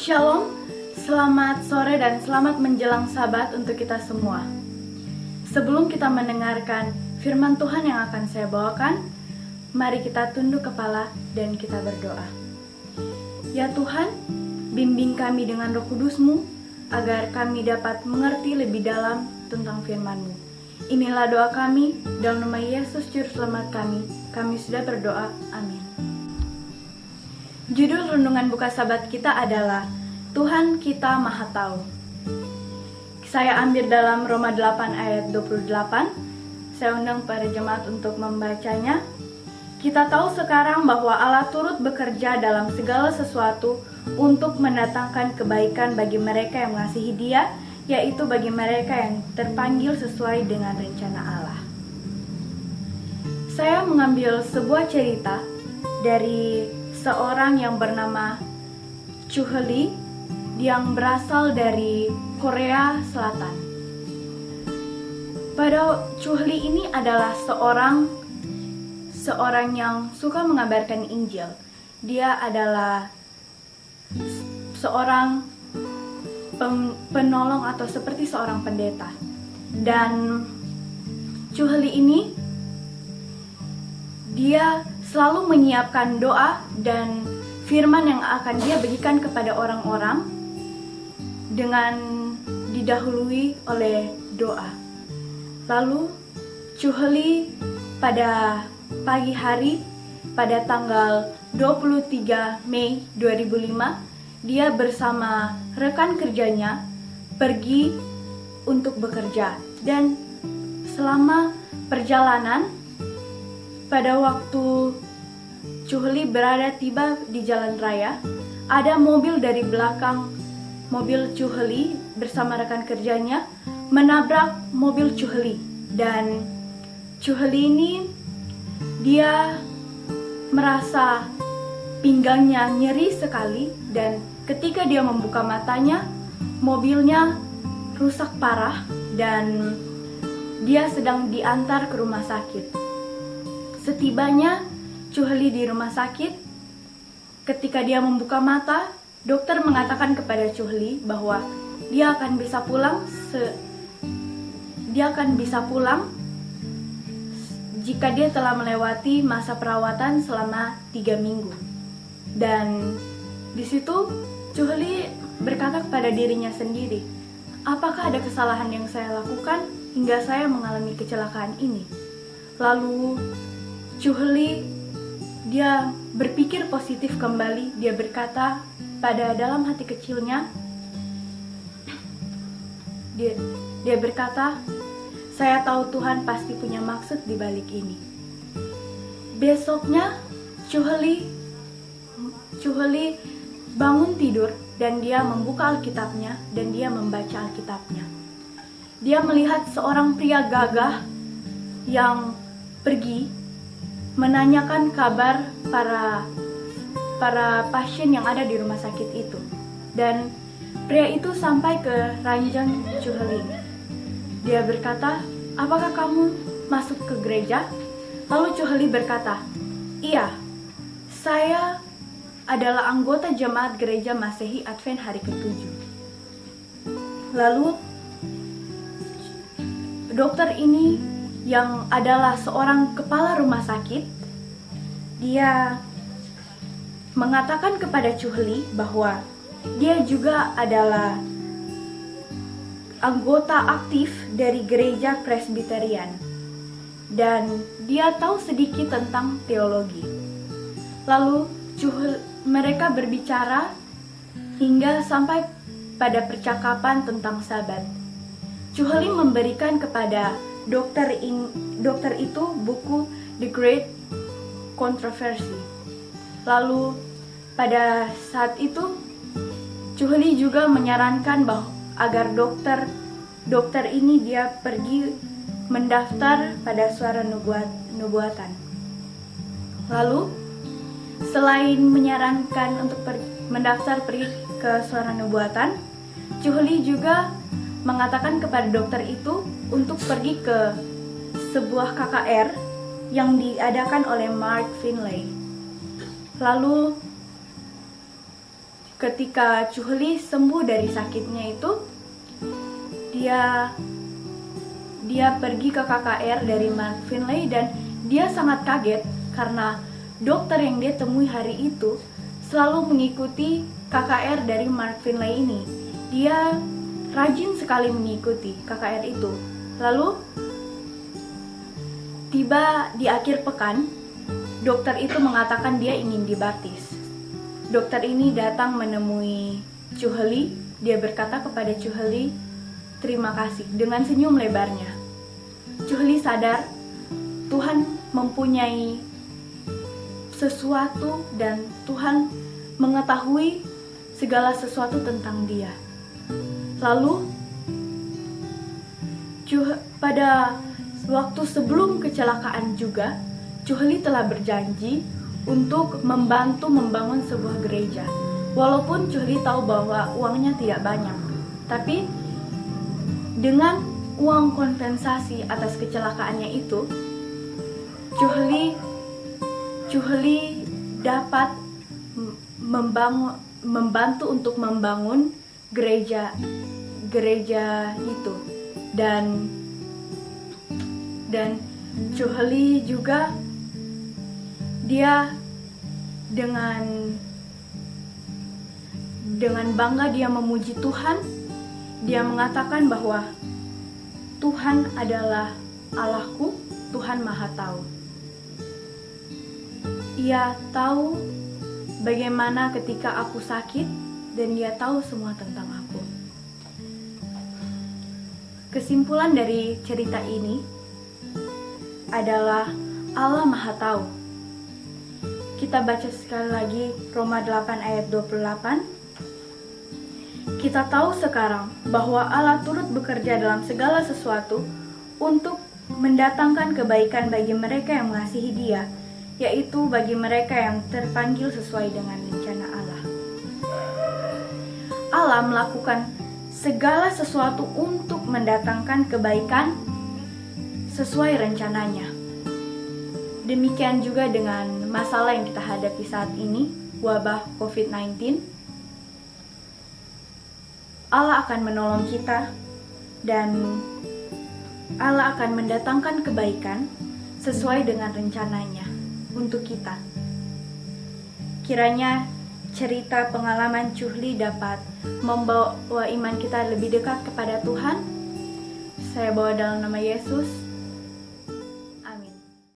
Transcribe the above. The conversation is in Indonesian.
Shalom, selamat sore dan selamat menjelang Sabat untuk kita semua. Sebelum kita mendengarkan firman Tuhan yang akan saya bawakan, mari kita tunduk kepala dan kita berdoa. Ya Tuhan, bimbing kami dengan Roh Kudus-Mu, agar kami dapat mengerti lebih dalam tentang firman-Mu. Inilah doa kami, dalam nama Yesus Juru Selamat kami sudah berdoa, amin. Judul renungan buka Sabat kita adalah Tuhan kita Maha Tahu. Saya ambil dalam Roma 8 ayat 28. Saya undang para jemaat untuk membacanya. Kita tahu sekarang bahwa Allah turut bekerja dalam segala sesuatu untuk mendatangkan kebaikan bagi mereka yang mengasihi Dia, yaitu bagi mereka yang terpanggil sesuai dengan rencana Allah. Saya mengambil sebuah cerita dari seorang yang bernama Chu Lee yang berasal dari Korea Selatan. Pada Chu Lee ini adalah seorang yang suka mengabarkan Injil. Dia adalah seorang penolong atau seperti seorang pendeta. Dan Chu Lee ini dia selalu menyiapkan doa dan firman yang akan dia bagikan kepada orang-orang dengan didahului oleh doa. Lalu Chu Lee pada pagi hari pada tanggal 23 Mei 2005 dia bersama rekan kerjanya pergi untuk bekerja, dan selama perjalanan pada waktu Chu Lee tiba di jalan raya, ada mobil dari belakang mobil Chu Lee bersama rekan kerjanya menabrak mobil Chu Lee. Dan Chu Lee ini dia merasa pinggangnya nyeri sekali, dan ketika dia membuka matanya, mobilnya rusak parah dan dia sedang diantar ke rumah sakit. Setibanya Chu Lee di rumah sakit, ketika dia membuka mata, dokter mengatakan kepada Chu Lee bahwa dia akan bisa pulang jika dia telah melewati masa perawatan selama 3 minggu. Dan di situ Chu Lee berkata kepada dirinya sendiri, apakah ada kesalahan yang saya lakukan hingga saya mengalami kecelakaan ini? Lalu Chu Lee dia berpikir positif kembali. Dia berkata pada dalam hati kecilnya, dia berkata, saya tahu Tuhan pasti punya maksud di balik ini. Besoknya Chu Lee bangun tidur dan dia membuka Alkitabnya dan dia membaca Alkitabnya. Dia melihat seorang pria gagah yang pergi menanyakan kabar para pasien yang ada di rumah sakit itu. Dan pria itu sampai ke ranjang Chu Lee. Dia berkata, apakah kamu masuk ke gereja? Lalu Chu Lee berkata, iya, saya adalah anggota jemaat gereja Masehi Advent hari ke-7. Lalu dokter ini yang adalah seorang kepala rumah sakit, dia mengatakan kepada Chu Lee bahwa dia juga adalah anggota aktif dari gereja Presbyterian dan dia tahu sedikit tentang teologi. Lalu mereka berbicara hingga sampai pada percakapan tentang Sabat. Chu Lee memberikan kepada dokter itu buku The Great Controversy. Lalu pada saat itu Chu Lee juga menyarankan agar dokter ini dia pergi mendaftar pada Suara Nubuatan. Lalu selain menyarankan untuk mendaftar pergi ke Suara Nubuatan, Chu Lee juga mengatakan kepada dokter itu untuk pergi ke sebuah KKR yang diadakan oleh Mark Finley. Lalu ketika Chuhli sembuh dari sakitnya itu, dia pergi ke KKR dari Mark Finlay, dan dia sangat kaget karena dokter yang dia temui hari itu selalu mengikuti KKR dari Mark Finlay ini. Dia rajin sekali mengikuti KKR itu. Lalu tiba di akhir pekan, dokter itu mengatakan dia ingin dibaptis. Dokter ini datang menemui Chuhli. Dia berkata kepada Chuhli, "Terima kasih," dengan senyum lebarnya. Chuhli sadar Tuhan mempunyai sesuatu dan Tuhan mengetahui segala sesuatu tentang dia. Lalu pada waktu sebelum kecelakaan juga, Chuhli telah berjanji untuk membantu membangun sebuah gereja. Walaupun Chuhli tahu bahwa uangnya tidak banyak, tapi dengan uang kompensasi atas kecelakaannya itu, Chuhli dapat membantu untuk membangun gereja itu. Dan Chuhli juga, dia dengan bangga dia memuji Tuhan. Dia mengatakan bahwa Tuhan adalah Allahku, Tuhan Maha Tahu. Ia tahu bagaimana ketika aku sakit, dan dia tahu semua tentang aku. Kesimpulan dari cerita ini adalah Allah Maha Tahu. Kita baca sekali lagi Roma 8 ayat 28. Kita tahu sekarang bahwa Allah turut bekerja dalam segala sesuatu untuk mendatangkan kebaikan bagi mereka yang mengasihi Dia, yaitu bagi mereka yang terpanggil sesuai dengan rencana Allah. Allah melakukan segala sesuatu untuk mendatangkan kebaikan sesuai rencananya. Demikian juga dengan masalah yang kita hadapi saat ini, wabah COVID-19. Allah akan menolong kita, dan Allah akan mendatangkan kebaikan sesuai dengan rencananya untuk kita. Kiranya cerita pengalaman Chuhli dapat membawa iman kita lebih dekat kepada Tuhan. Saya bawa dalam nama Yesus.